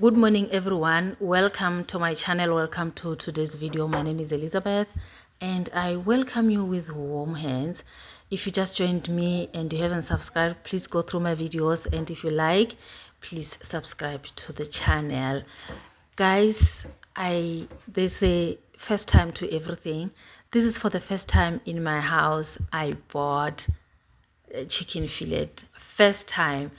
Good morning, everyone. Welcome to my channel. Welcome to today's video. My name is Elizabeth and I welcome you with warm hands. If you just joined me and you haven't subscribed, please go through my videos, and if you like, please subscribe to the channel. Guys, there's a first time to everything. This is for the first time in my house. I bought chicken fillet. First time.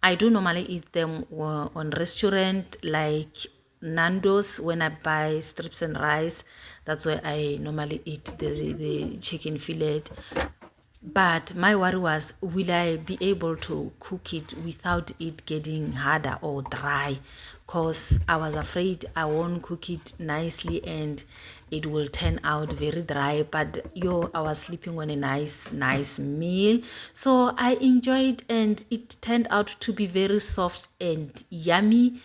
I do normally eat them on restaurant like Nando's. When I buy strips and rice, that's where I normally eat the chicken fillet. But my worry was, will I be able to cook it without it getting harder or dry? Because I was afraid I won't cook it nicely and it will turn out very dry. But I was sleeping on a nice meal. So I enjoyed and it turned out to be very soft and yummy.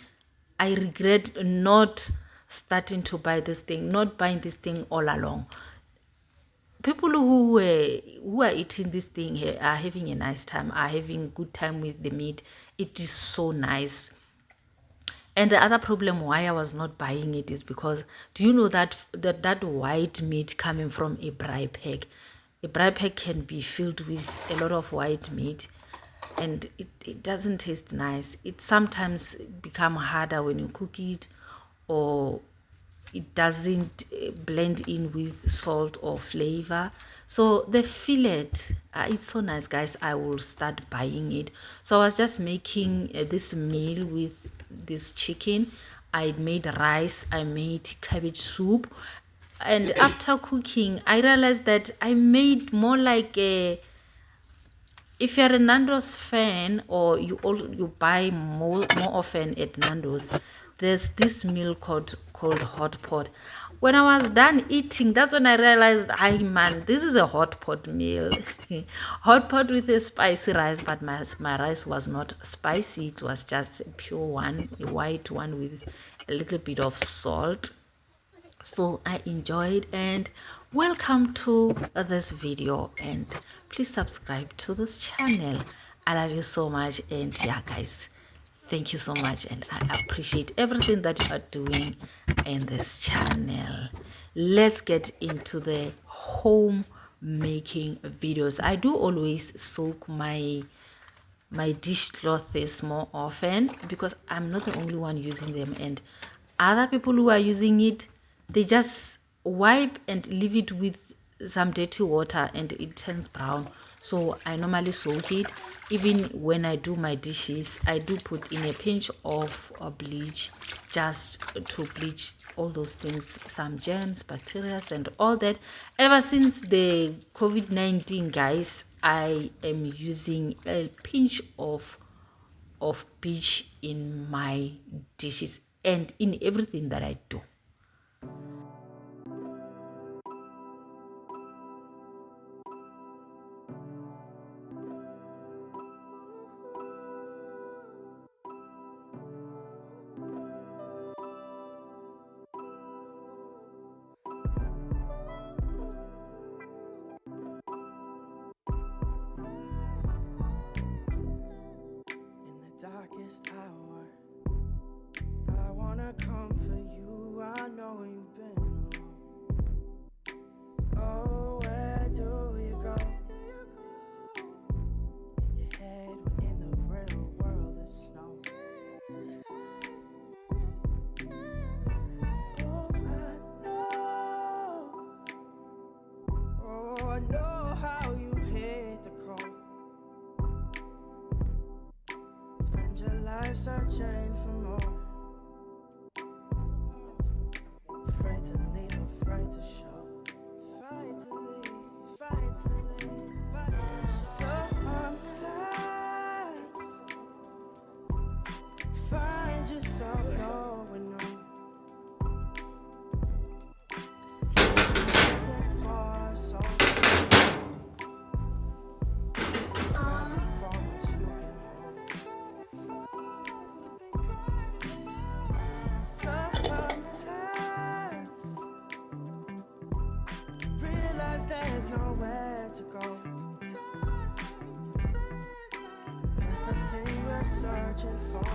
I regret not starting to buy this thing, not buying this thing all along. People who are eating this thing here are having a nice time, are having good time with the meat. It is so nice. And the other problem why I was not buying it is because, do you know that white meat coming from a braai pack? A braai pack can be filled with a lot of white meat and it doesn't taste nice. It sometimes become harder when you cook it, or it doesn't blend in with salt or flavor. So the fillet, it's so nice, guys. I will start buying it. So I was just making this meal with this chicken. I made rice, I made cabbage soup, and after cooking I realized that I made more like a, if you're a Nando's fan, or you buy more often at Nando's, there's this meal called hot pot. When I was done eating, that's when I realized, man, this is a hot pot meal. Hot pot with a spicy rice, but my rice was not spicy. It was just a pure one, a white one with a little bit of salt. So I enjoyed, and welcome to this video, and please subscribe to this channel. I love you so much, and yeah, guys, thank you so much, and I appreciate everything that you are doing in this channel. Let's get into the home making videos. I do always soak my dishcloths more often because I'm not the only one using them, and other people who are using it, they just wipe and leave it with some dirty water and it turns brown. So I normally soak it. Even when I do my dishes, I do put in a pinch of bleach, just to bleach all those things, some germs, bacteria and all that. Ever since the COVID-19, guys, I am using a pinch of bleach in my dishes and in everything that I do. Hour, I wanna come for you. I know you've been alone. Oh, where do you go? In your head when in the real world is snow. Oh, I know how you hate the cold. Spend your life searching for more. Afraid to leave, afraid to show. Afraid to leave, afraid to leave, afraid to sometimes find yourself knowing no. Looking for a soul. For much you can hold. Sometimes realize there's nowhere to go. 'Cause the thing we're searching for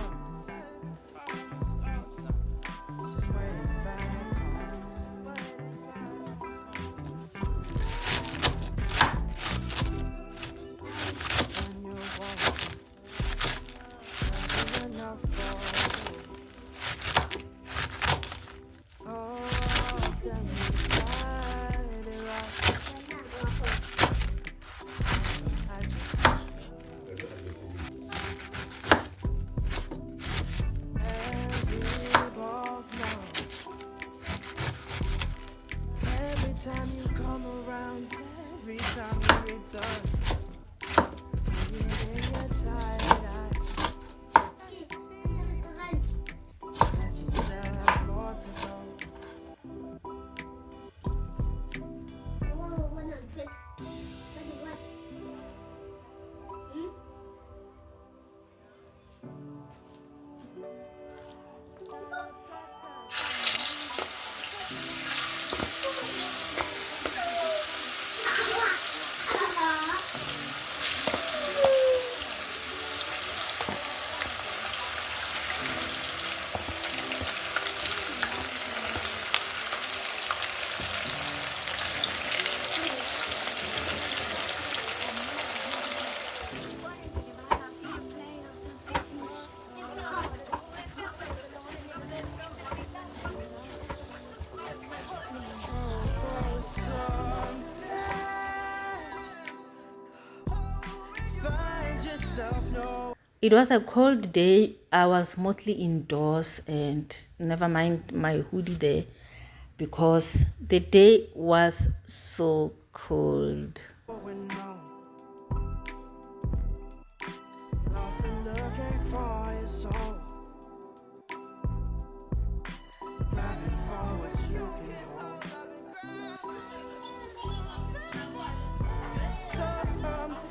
It was a cold day. I was mostly indoors, and never mind my hoodie there because the day was so cold. Lost and looking for your soul. Grabbing for what you can hold. Sometimes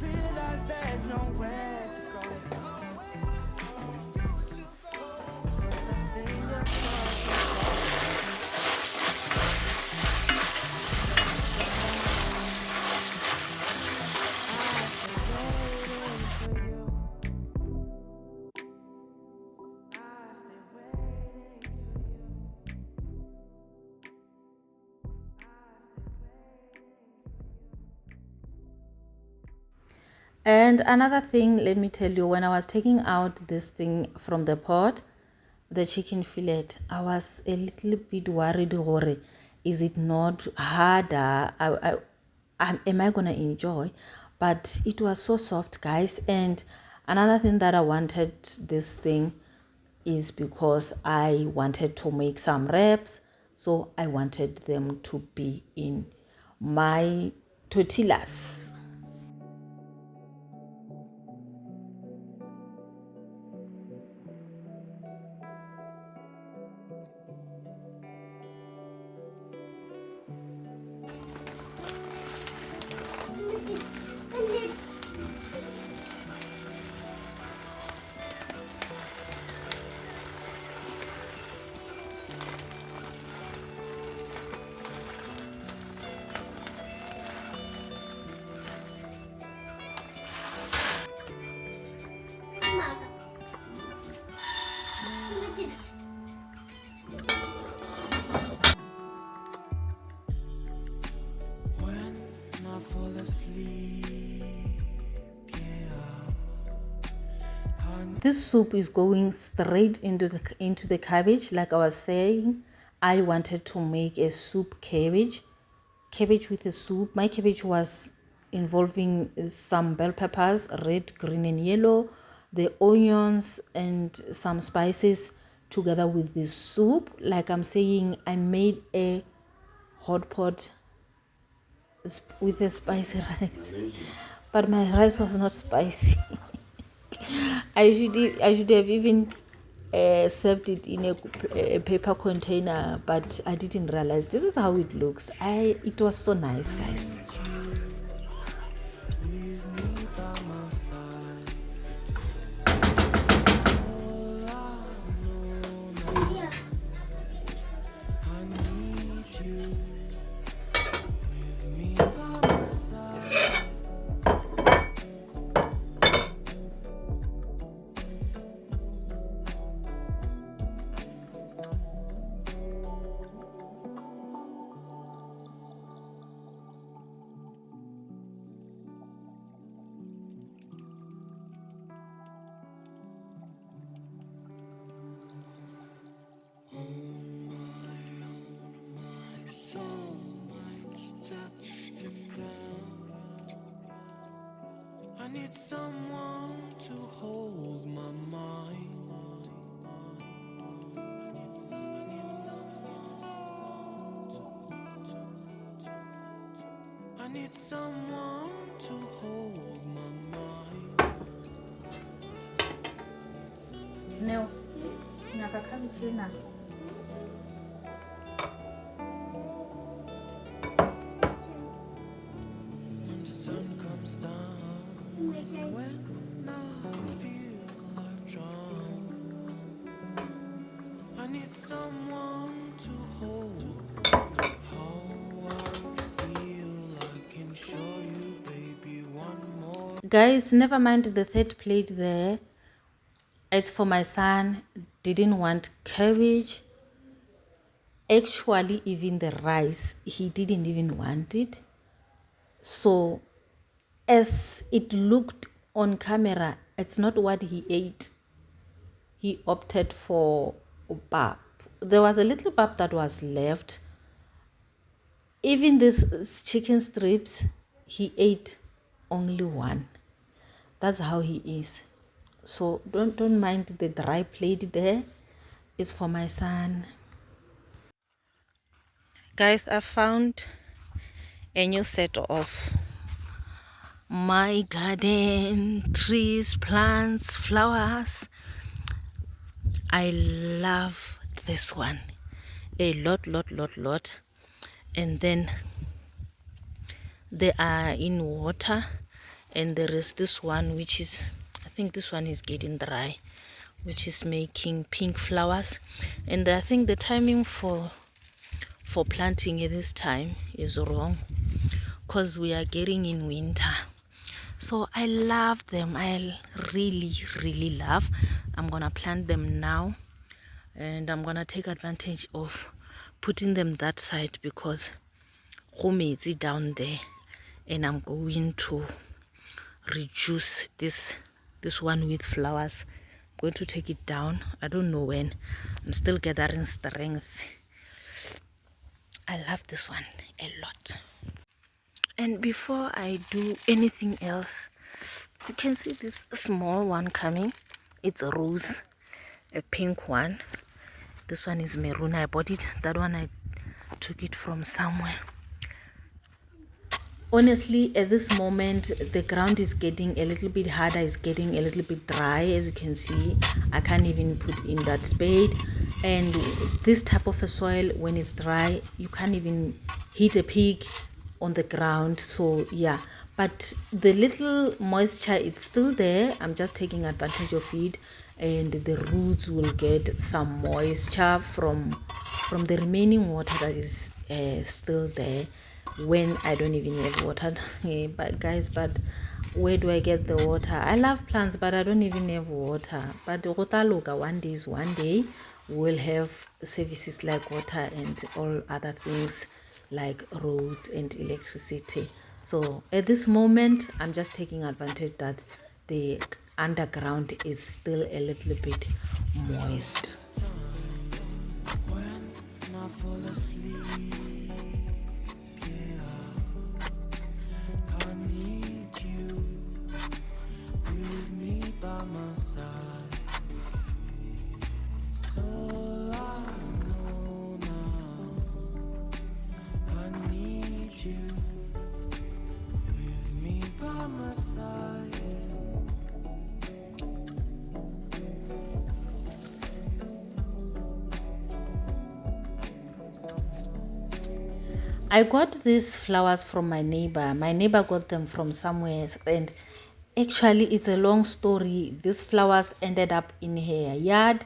realize there's nowhere to go. The thing you're searching for, I stay waiting for you. And another thing, let me tell you, when I was taking out this thing from the pot, the chicken fillet, I was a little bit worried. Is it not harder? Am I gonna enjoy? But it was so soft, guys. And another thing that I wanted this thing is because I wanted to make some wraps, so I wanted them to be in my tortillas. This soup is going straight into the cabbage. Like I was saying, I wanted to make a soup cabbage with a soup. My cabbage was involving some bell peppers, red, green, and yellow, the onions, and some spices together with this soup. Like I'm saying, I made a hot pot with a spicy rice, but my rice was not spicy. I should have even served it in a paper container, but I didn't realize this is how it looks. It was so nice, guys. I need someone to hold my mind. I need someone to hold my mind. No, nakakhamishina. When the sun comes down, when I feel need someone to hold. How I feel, I can show you, baby, one more. Guys, never mind the third plate there. It's for my son. Didn't want cabbage. Actually, even the rice, he didn't even want it. So, as it looked on camera, it's not what he ate. He opted for pap. There was a little pap that was left. Even this chicken strips, he ate only one. That's how he is. So don't mind the dry plate there. It's for my son. Guys, I found a new set of my garden, trees, plants, flowers. I love this one a lot. And then they are in water, and there is this one which is, I think this one is getting dry, which is making pink flowers. And I think the timing for planting at this time is wrong, because we are getting in winter. So I love them. I really love. I'm gonna plant them now, and I'm gonna take advantage of putting them that side because it's down there, and I'm going to reduce this one with flowers. I'm going to take it down. I don't know when. I'm still gathering strength. I love this one a lot. And before I do anything else, you can see this small one coming. It's a rose, a pink one. This one is maroon. I bought it. That one I took it from somewhere. Honestly, at this moment, the ground is getting a little bit harder. It's getting a little bit dry. As you can see, I can't even put in that spade. And this type of a soil, when it's dry, you can't even hit a pig on the ground. So yeah, but the little moisture, it's still there. I'm just taking advantage of it, and the roots will get some moisture from the remaining water that is still there when I don't even have water. But guys, but where do I get the water? I love plants, but I don't even have water. But one day we'll have services like water and all other things like roads and electricity. So at this moment, I'm just taking advantage that the underground is still a little bit moist. When I fall asleep, I need you with me by my side. So I know now. I need you with me by my side. I got these flowers from my neighbor. My neighbor got them from somewhere, and actually it's a long story. These flowers ended up in her yard,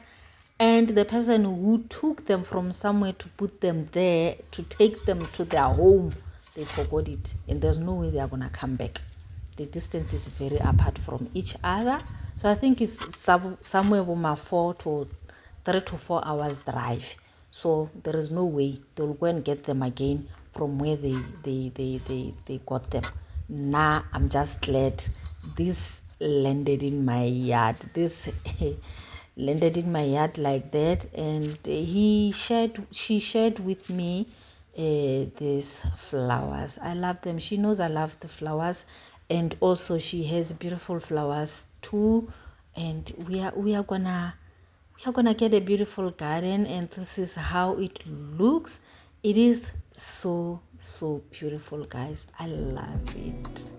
and the person who took them from somewhere to put them there, to take them to their home, they forgot it, and there's no way they are gonna come back. The distance is very apart from each other, so I think it's somewhere about 3 to 4 hours drive. So there is no way they'll go and get them again from where they got them. Nah, I'm just glad this landed in my yard. This landed in my yard like that, and she shared with me these flowers. I love them. She knows I love the flowers, and also she has beautiful flowers too. And we are gonna get a beautiful garden, and this is how it looks. It is so beautiful, guys. I love it.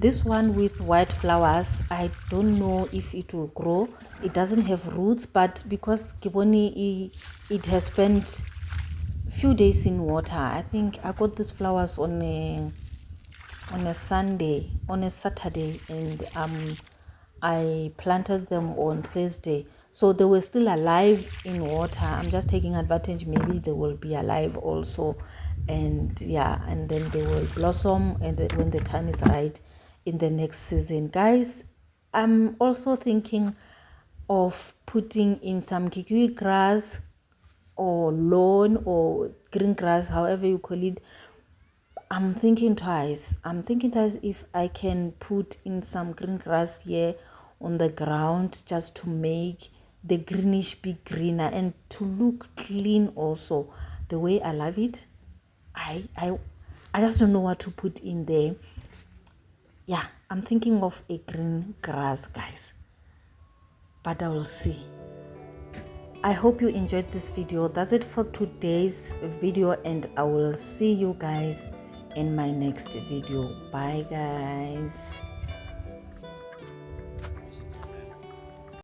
This one with white flowers, I don't know if it will grow. It doesn't have roots, but because Kiboni, it has spent few days in water. I think I got these flowers on a Saturday, and I planted them on Thursday, so they were still alive in water. I'm just taking advantage, maybe they will be alive also, and yeah, and then they will blossom, and when the time is right in the next season. Guys, I'm also thinking of putting in some kikui grass or lawn or green grass, however you call it. I'm thinking twice if I can put in some green grass here on the ground, just to make the greenish be greener and to look clean also, the way I love it. I just don't know what to put in there. Yeah, I'm thinking of a green grass, guys, but I will see. I hope you enjoyed this video. That's it for today's video, and I will see you guys in my next video. Bye guys.